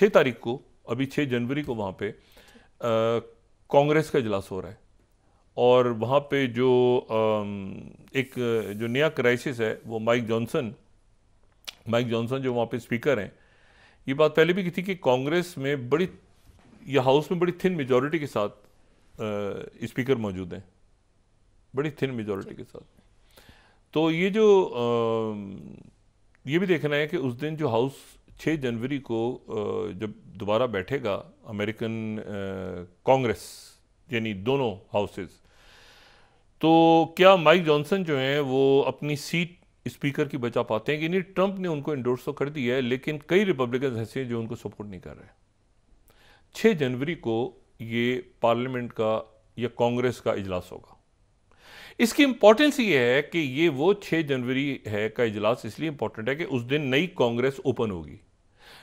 6 तारीख को, अभी 6 जनवरी को वहाँ पे कांग्रेस का इजलास हो रहा है और वहाँ पे जो एक जो नया क्राइसिस है वो माइक जॉनसन जो वहाँ पे स्पीकर हैं, ये बात पहले भी की थी कि कांग्रेस में बड़ी या हाउस में बड़ी थिन मेजॉरिटी के साथ स्पीकर मौजूद हैं, बड़ी थिन मेजॉरिटी के साथ। तो ये जो ये भी देखना है कि उस दिन जो हाउस 6 जनवरी को जब दोबारा बैठेगा अमेरिकन कांग्रेस, यानी दोनों हाउसेस, तो क्या माइक जॉनसन जो हैं वो अपनी सीट स्पीकर की बचा पाते हैं कि नहीं। ट्रंप ने उनको इंडोर्स तो कर दिया है, लेकिन कई रिपब्लिकन ऐसे हैं जो उनको सपोर्ट नहीं कर रहे। 6 जनवरी को ये पार्लियामेंट का या कांग्रेस का इजलास होगा। इसकी इंपॉर्टेंस ये है कि ये वो 6 जनवरी है का इजलास इसलिए इंपॉर्टेंट है कि उस दिन नई कांग्रेस ओपन होगी।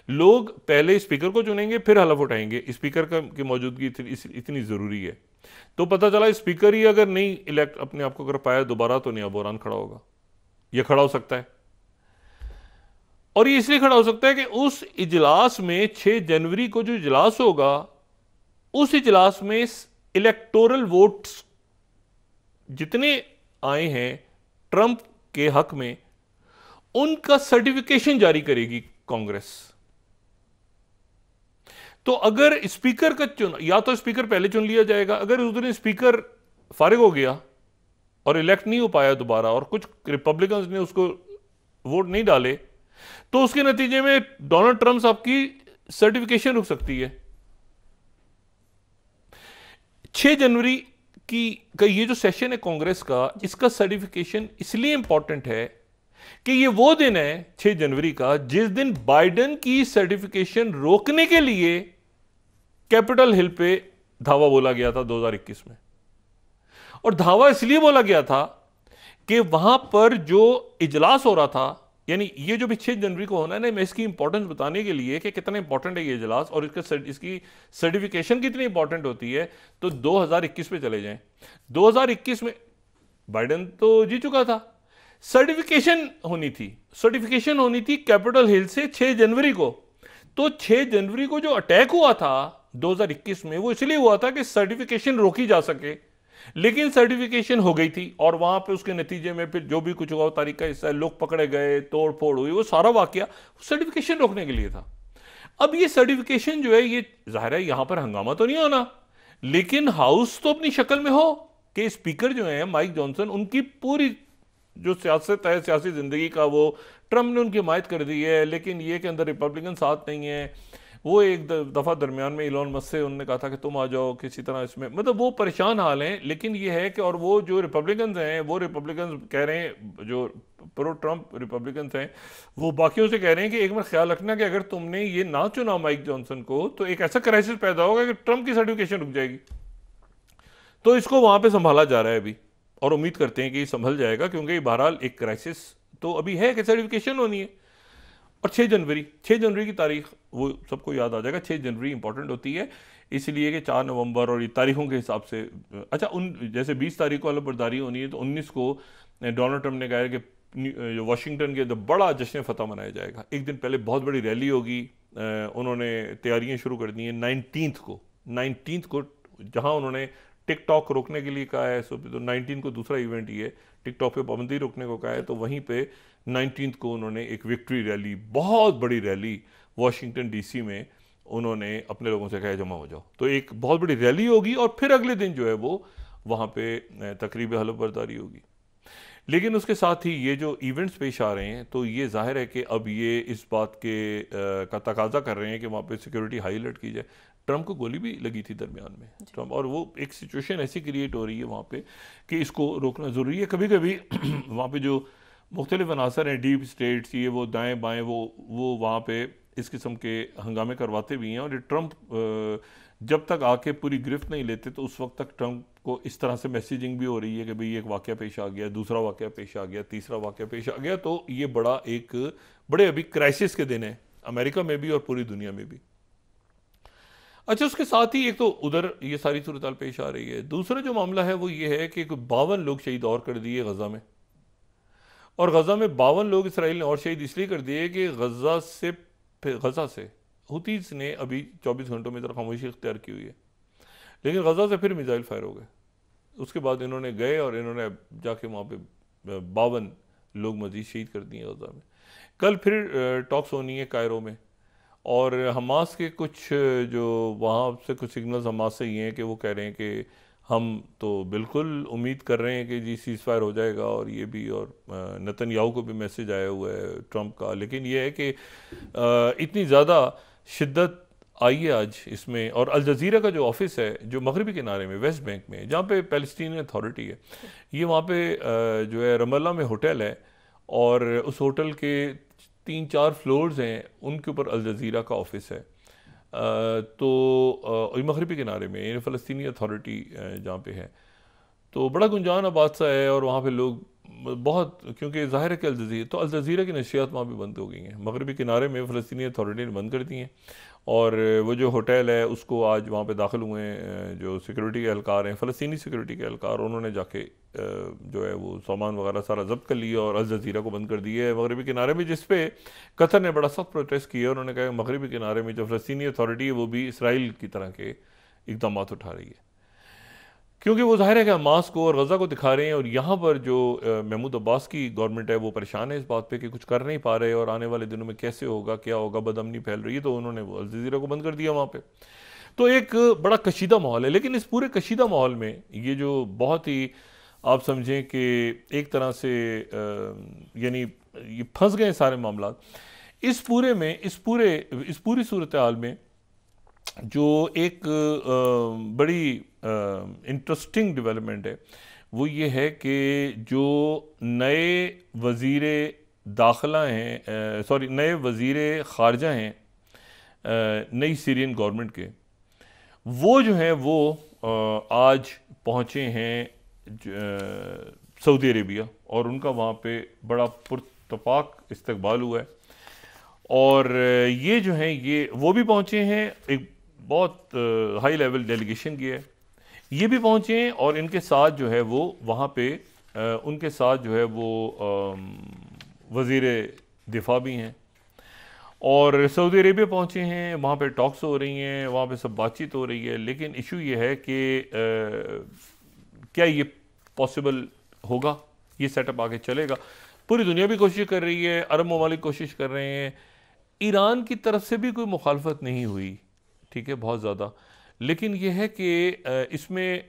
लोग पहले स्पीकर को चुनेंगे, फिर हलफ उठाएंगे। स्पीकर की मौजूदगी इतनी जरूरी है। तो पता चला स्पीकर ही अगर नहीं इलेक्ट अपने आप को कर पाया दोबारा, तो नया बहरान खड़ा होगा। यह खड़ा हो सकता है, और ये इसलिए खड़ा हो सकता है कि उस इजलास में 6 जनवरी को जो इजलास होगा, उस इजलास में इलेक्टोरल वोट्स जितने आए हैं ट्रंप के हक में, उनका सर्टिफिकेशन जारी करेगी कांग्रेस। तो अगर स्पीकर का या तो स्पीकर पहले चुन लिया जाएगा, अगर उस दिन स्पीकर फारिग हो गया और इलेक्ट नहीं हो पाया दोबारा, और कुछ रिपब्लिकन्स ने उसको वोट नहीं डाले, तो उसके नतीजे में डोनाल्ड ट्रंप साहब की सर्टिफिकेशन रुक सकती है। 6 जनवरी का ये जो सेशन है कांग्रेस का, इसका सर्टिफिकेशन इसलिए इंपॉर्टेंट है कि ये वो दिन है 6 जनवरी का जिस दिन बाइडेन की सर्टिफिकेशन रोकने के लिए कैपिटल हिल पे धावा बोला गया था 2021 में। और धावा इसलिए बोला गया था कि वहां पर जो इजलास हो रहा था, यानी ये जो भी 6 जनवरी को होना है ना, मैं इसकी इंपॉर्टेंस बताने के लिए कि कितना इंपॉर्टेंट है ये इजलास और इसकी सर्टिफिकेशन कितनी इंपॉर्टेंट होती है, तो 2021 पे चले जाएं। 2021 में बाइडेन तो जीत चुका था, सर्टिफिकेशन होनी थी कैपिटल हिल से 6 जनवरी को। तो 6 जनवरी को जो अटैक हुआ था 2021 में, वो इसलिए हुआ था कि सर्टिफिकेशन रोकी जा सके, लेकिन सर्टिफिकेशन हो गई थी और वहां पे उसके नतीजे में फिर जो भी कुछ हुआ तारीख का हिस्सा, लोग पकड़े गए, तोड़ फोड़ हुई, वो सारा वाकया सर्टिफिकेशन रोकने के लिए था। अब ये सर्टिफिकेशन जो है, ये जाहिर है यहां पर हंगामा तो नहीं होना, लेकिन हाउस तो अपनी शक्ल में हो कि स्पीकर जो है माइक जॉनसन, उनकी पूरी जो सियासत है, सियासी जिंदगी का, वो ट्रंप ने उनकी हिमायत कर दी है, लेकिन ये के अंदर रिपब्लिकन साथ नहीं है। वो एक दफ़ा दरमियान में इलॉन मस्क से उन्होंने कहा था कि तुम आ जाओ किसी तरह इसमें, मतलब वो परेशान हाल हैं। लेकिन ये है कि, और वो जो रिपब्लिकन्स हैं, वो रिपब्लिकन्स कह रहे हैं, जो प्रो ट्रंप रिपब्लिकन्स हैं, वो बाकियों से कह रहे हैं कि एक बार ख्याल रखना कि अगर तुमने ये ना चुना माइक जॉनसन को, तो एक ऐसा क्राइसिस पैदा होगा कि ट्रंप की सर्टिफिकेशन रुक जाएगी। तो इसको वहां पर संभाला जा रहा है अभी, और उम्मीद करते हैं कि संभल जाएगा, क्योंकि बहरहाल एक क्राइसिस तो अभी है कि सर्टिफिकेशन होनी है। और 6 जनवरी की तारीख वो सबको याद आ जाएगा। 6 जनवरी इंपॉर्टेंट होती है इसलिए कि 4 नवंबर और ये तारीखों के हिसाब से, अच्छा, जैसे 20 तारीख को अलबरदारी होनी है, तो 19 को डोनाल्ड ट्रंप ने कहा है कि वाशिंगटन के अंदर बड़ा जश्न फतह मनाया जाएगा। एक दिन पहले बहुत बड़ी रैली होगी, उन्होंने तैयारियां शुरू कर दी हैं। 19th को जहां उन्होंने टिकटॉक रोकने के लिए कहा है, तो 19 को दूसरा इवेंट ये है, टिकटॉक पे पाबंदी रोकने को कहा है, तो वहीं पे 19 को उन्होंने एक विक्ट्री रैली, बहुत बड़ी रैली वाशिंगटन डीसी में उन्होंने अपने लोगों से कहा जमा हो जाओ। तो एक बहुत बड़ी रैली होगी और फिर अगले दिन जो है वो वहाँ पे तकरीब हलफ बर्दारी होगी। लेकिन उसके साथ ही ये जो इवेंट्स पेश आ रहे हैं, तो ये जाहिर है कि अब ये इस बात के का तकाजा कर रहे हैं कि वहाँ पे सिक्योरिटी हाई अलर्ट की जाए। ट्रंप को गोली भी लगी थी दरमियान में ट्रंप, और वो एक सिचुएशन ऐसी क्रिएट हो रही है वहाँ पे कि इसको रोकना ज़रूरी है। कभी कभी वहाँ पे जो मुख्तलिफ अनासर हैं, डीप स्टेट्स, ये वो दाएँ बाएँ, वो वहाँ पे इस किस्म के हंगामे करवाते भी हैं। और ये ट्रंप जब तक आके पूरी गिरफ्त नहीं लेते, तो उस वक्त तक ट्रंप को इस तरह से मैसेजिंग भी हो रही है कि भाई एक वाक़या पेश आ गया, दूसरा वाक़या पेश आ गया, तीसरा वाक़या पेश आ गया। तो ये बड़े अभी क्राइसिस के दिन है अमेरिका में भी और पूरी दुनिया में भी। अच्छा, उसके साथ ही एक तो उधर ये सारी सूरत पेश आ रही है, दूसरा जो मामला है वो ये है कि 52 लोग शहीद और कर दिए गजा में, और गजा में 52 लोग इसराइल ने और शहीद इसलिए कर दिए कि गजा से हुतीज ने अभी 24 घंटों में ज़रा खामोशी इख्तियार की हुई है, लेकिन गजा से फिर मिसाइल फायर हो गए। उसके बाद इन्होंने गए और इन्होंने जाके वहाँ पे 52 लोग मजीद शहीद कर दिए गजा में। कल फिर टॉक्स होनी है कायरो में, और हमास के कुछ जो वहाँ से कुछ सिग्नल्स हमास से ये हैं कि वो कह रहे हैं कि हम तो बिल्कुल उम्मीद कर रहे हैं कि जी सीज़ फायर हो जाएगा, और ये भी, और नेतन्याहू को भी मैसेज आया हुआ है ट्रंप का। लेकिन ये है कि इतनी ज़्यादा शिद्दत आई है आज इसमें। और अल जज़ीरा का जो ऑफिस है जो मगरबी किनारे में वेस्ट बैंक में, जहाँ पे पैलेस्टीनियन अथॉरिटी है, ये वहाँ पे जो है रमल्ला में होटल है, और उस होटल के 3-4 फ्लोर्स हैं, उनके ऊपर अल जज़ीरा का ऑफिस है। तो मगरबी किनारे में यानी फ़लस्तीनी अथॉरिटी जहाँ पे है, तो बड़ा गुंजान आबाद सा है, और वहाँ पे लोग बहुत, क्योंकि ज़ाहिर है कि अल जज़ीरा की नशियात वहाँ पे बंद हो गई हैं। मगरबी किनारे में फ़लस्तीनी अथॉरिटी ने बंद कर दी हैं, और वो जो होटल है उसको आज वहाँ पे दाखिल हुए हैं जो सिक्योरिटी के एहलकार हैं, फ़लस्तीनी सिक्योरिटी के एहलकार, उन्होंने जाके जो है वो सामान वगैरह सारा जब्त कर लिया और अल जज़ीरा को बंद कर दिया है मगरबी किनारे में, जिस पे कतर ने बड़ा सख्त प्रोटेस्ट किया। उन्होंने कहा मगरबी किनारे में जो फ़लस्तीनी अथॉरिटी है वो भी इसराइल की तरह के इक़दाम उठा रही है, क्योंकि वो ज़ाहिर है कि हमास को और गज़ा को दिखा रहे हैं। और यहाँ पर जो महमूद अब्बास की गवर्नमेंट है वो परेशान है इस बात पे कि कुछ कर नहीं पा रहे, और आने वाले दिनों में कैसे होगा, क्या होगा, बदअमनी फैल रही है, तो उन्होंने वो अल जज़ीरा को बंद कर दिया वहाँ पे। तो एक बड़ा कशीदा माहौल है। लेकिन इस पूरे कशीदा माहौल में ये जो बहुत ही आप समझें कि एक तरह से यानी ये फंस गए सारे मामला, इस पूरे में इस पूरी सूरत हाल में जो एक बड़ी इंटरेस्टिंग डेवलपमेंट है वो ये है कि जो नए वज़ीर दाखिला हैं, सॉरी नए वज़ीर ख़ारजा हैं नई सीरियन गवर्नमेंट के, वो जो हैं वो आज पहुँचे हैं सऊदी अरेबिया, और उनका वहाँ पे बड़ा पुरतपाक इस्तकबाल हुआ है। और ये जो हैं ये वो भी पहुँचे हैं, एक बहुत हाई लेवल डेलीगेशन की है, ये भी पहुँचे हैं, और इनके साथ जो है वो वहाँ पे उनके साथ जो है वो वज़ीर दिफा भी हैं, और सऊदी अरेबिया पहुँचे हैं, वहाँ पे टॉक्स हो रही हैं, वहाँ पे सब बातचीत हो रही है। लेकिन इशू ये है कि क्या ये पॉसिबल होगा, ये सेटअप आगे चलेगा? पूरी दुनिया भी कोशिश कर रही है, अरब ममालिक कोशिश कर रहे हैं, ईरान की तरफ से भी कोई मुखालफत नहीं हुई, ठीक है, बहुत ज़्यादा। लेकिन यह है कि इसमें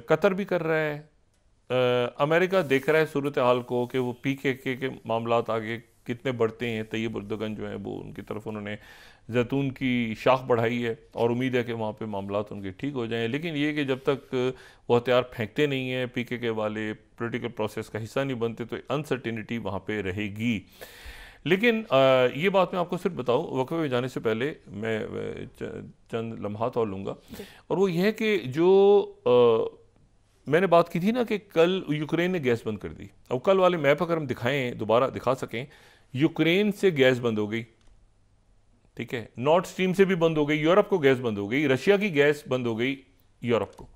कतर भी कर रहा है, अमेरिका देख रहा है सूरत हाल को कि वो PKK के मामलात आगे कितने बढ़ते हैं। तैयब उर्दगन जो है वो उनकी तरफ उन्होंने जैतून की शाख बढ़ाई है, और उम्मीद है कि वहाँ पे मामलात उनके ठीक हो जाएं। लेकिन ये कि जब तक वो हथियार फेंकते नहीं हैं, PKK वाले पॉलिटिकल प्रोसेस का हिस्सा नहीं बनते, तो अनसर्टिनिटी वहाँ पे रहेगी। लेकिन ये बात मैं आपको सिर्फ बताऊं, वक्फे में जाने से पहले मैं चंद लम्हात और लूँगा, और वो ये है कि जो मैंने बात की थी ना कि कल यूक्रेन ने गैस बंद कर दी। अब कल वाले मैप अगर हम दिखाएं, दोबारा दिखा सकें, यूक्रेन से गैस बंद हो गई, ठीक है, नॉर्थ स्ट्रीम से भी बंद हो गई, यूरोप को गैस बंद हो गई, रशिया की गैस बंद हो गई यूरोप को।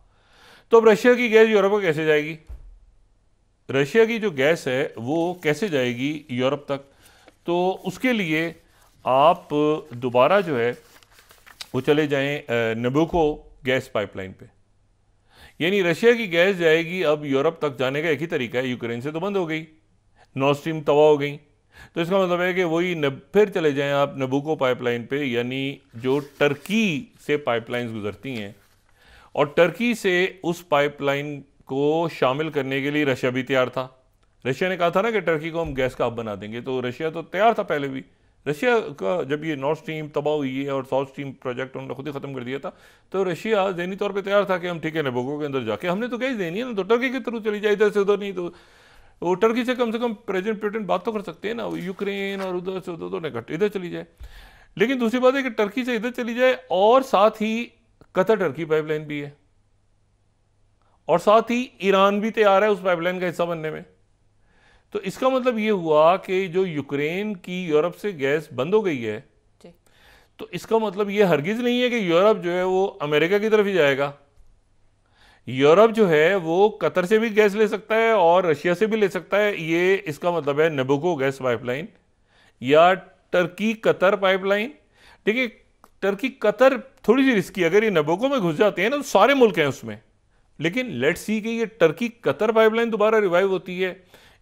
तो अब रशिया की गैस यूरोप को कैसे जाएगी? रशिया की जो गैस है वो कैसे जाएगी यूरोप तक? तो उसके लिए आप दोबारा जो है वो चले जाएं नबुको गैस पाइपलाइन पे, यानी रशिया की गैस जाएगी अब यूरोप तक जाने का एक ही तरीका है, यूक्रेन से तो बंद हो गई, नॉर्थ स्ट्रीम तबाह हो गई, तो इसका मतलब है कि वही फिर चले जाएं आप नबुको पाइपलाइन पे, यानी जो टर्की से पाइपलाइंस गुजरती हैं, और टर्की से उस पाइपलाइन को शामिल करने के लिए रशिया भी तैयार था। रशिया ने कहा था ना कि टर्की को हम गैस का हब बना देंगे, तो रशिया तो तैयार था पहले भी। रशिया का जब ये नॉर्थ स्ट्रीम तबाह हुई है और साउथ स्ट्रीम प्रोजेक्ट उन्होंने खुद ही ख़त्म कर दिया था, तो रशिया ज़हनी तौर पे तैयार था कि हम ठीक है नबुको के अंदर जाके हमने तो गैस देनी है ना, तो टर्की के थ्रू चली जाए, इधर से उधर नहीं। तो वो टर्की से कम प्रेसिडेंट पुतिन बात तो कर सकते हैं ना, यूक्रेन और उधर से उधर इधर चली जाए। लेकिन दूसरी बात है कि टर्की से इधर चली जाए, और साथ ही कतर टर्की पाइपलाइन भी है, और साथ ही ईरान भी तैयार है उस पाइपलाइन का हिस्सा बनने में। तो इसका मतलब ये हुआ कि जो यूक्रेन की यूरोप से गैस बंद हो गई है, तो इसका मतलब ये हरगिज नहीं है कि यूरोप जो है वो अमेरिका की तरफ ही जाएगा। यूरोप जो है वो कतर से भी गैस ले सकता है और रशिया से भी ले सकता है। ये इसका मतलब है नबुको गैस पाइपलाइन या टर्की कतर पाइपलाइन। देखिए टर्की कतर थोड़ी सी रिस्की, अगर ये नबोको में घुस जाते हैं ना तो सारे मुल्क हैं उसमें। लेकिन लेट्स सी कि ये टर्की कतर पाइपलाइन दोबारा रिवाइव होती है,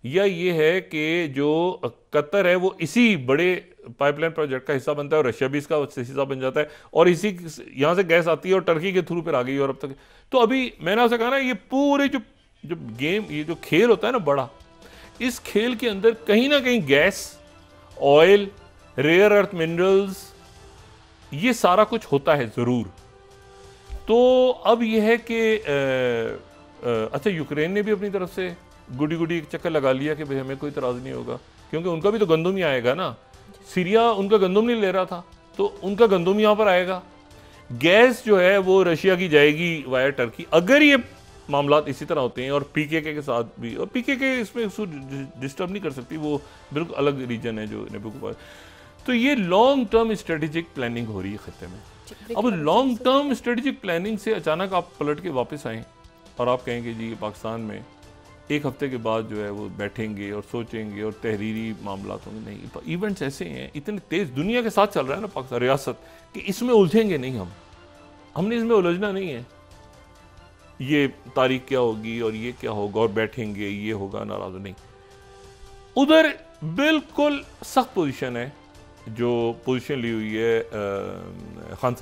या ये है कि जो कतर है वो इसी बड़े पाइपलाइन प्रोजेक्ट का हिस्सा बनता है और रशिया भी इसका हिस्सा बन जाता है, और इसी यहाँ से गैस आती है और टर्की के थ्रू फिर आ गई यूरोप तक। तो अभी मैंने आपसे कहा ना, ये पूरे जो जो गेम, ये जो खेल होता है ना बड़ा, इस खेल के अंदर कहीं ना कहीं gas, oil, rare earth minerals, ये सारा कुछ होता है ज़रूर। तो अब यह है कि अच्छा, यूक्रेन ने भी अपनी तरफ से गुडी गुडी एक चक्कर लगा लिया कि भाई हमें कोई इतराज़ नहीं होगा, क्योंकि उनका भी तो गंदम ही आएगा ना। सीरिया उनका गंदम नहीं ले रहा था, तो उनका गंदम यहाँ पर आएगा। गैस जो है वो रशिया की जाएगी वाया टर्की, अगर ये मामलात इसी तरह होते हैं। और पीकेके के साथ भी, और पीकेके इसमें डिस्टर्ब नहीं कर सकती, वो बिल्कुल अलग रीजन है जो नेबुको। तो ये लॉन्ग टर्म स्ट्रेटेजिक प्लानिंग हो रही है खत्ते में। अब लॉन्ग टर्म स्ट्रेटेजिक प्लानिंग से अचानक आप पलट के वापस आएँ और आप कहेंगे जी पाकिस्तान में एक हफ्ते के बाद जो है वो बैठेंगे और सोचेंगे और तहरीरी मामला होंगे। नहीं, इवेंट्स ऐसे हैं, इतने तेज़ दुनिया के साथ चल रहा है ना पाकिस्तान रियासत, कि इसमें उलझेंगे नहीं हमने इसमें उलझना नहीं है। ये तारीख क्या होगी और ये क्या होगा और बैठेंगे, ये होगा, नाराज नहीं। उधर बिल्कुल सख्त पोजीशन है, जो पोजीशन ली हुई है खान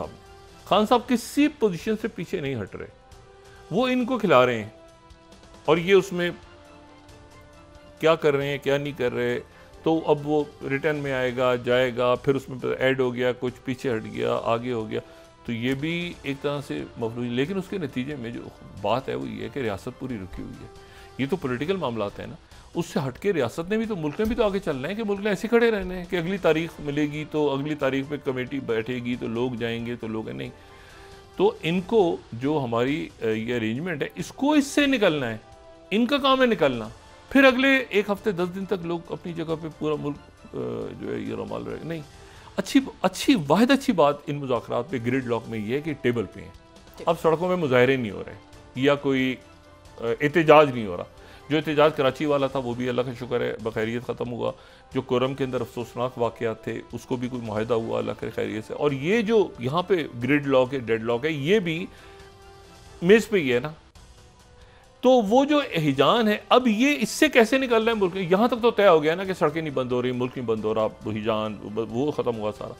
साहब किसी पोजीशन से पीछे नहीं हट रहे, वो इनको खिला रहे हैं और ये उसमें क्या कर रहे हैं क्या नहीं कर रहे। तो अब वो रिटर्न में आएगा जाएगा, फिर उसमें ऐड हो गया, कुछ पीछे हट गया, आगे हो गया, तो ये भी एक तरह से मफलूज। लेकिन उसके नतीजे में जो बात है वो ये है कि रियासत पूरी रुकी हुई है। ये तो पॉलिटिकल मामलात हैं ना, उससे हटके रियासत ने भी तो, मुल्क ने भी तो आगे चलना है कि मुल्क ने ऐसे खड़े रहने हैं कि अगली तारीख मिलेगी तो अगली तारीख पे कमेटी बैठेगी तो लोग जाएंगे तो लोग नहीं। तो इनको जो हमारी ये अरेंजमेंट है, इसको इससे निकलना है, इनका काम है निकलना। फिर अगले एक हफ्ते 10 दिन तक लोग अपनी जगह पे पूरा मुल्क जो है ये रमाल रहेगा। नहीं, अच्छी बात इन मुज़ाकरात पे ग्रिड लॉक में ये है कि टेबल पे हैं। अब सड़कों में मुजाहरे नहीं हो रहे या कोई एहतजाज नहीं हो रहा। जो एहतजाज कराची वाला था वो भी अल्लाह का शुक्र है बखैरियत ख़त्म हुआ। जो कोरम के अंदर अफसोसनाक वाक़यात थे उसको भी कोई मुआहदा हुआ अल्लाह के खैरियत से। और ये जो यहाँ पे ग्रिड लॉक है, डेड लॉक है, ये भी मेज़ पे ही है ना। तो वो जो हिजान है, अब ये इससे कैसे निकल रहा है मुल्क, यहाँ तक तो तय हो गया ना कि सड़कें नहीं बंद हो रही, मुल्क नहीं बंद हो रहा, हिजान वो ख़त्म हुआ सारा।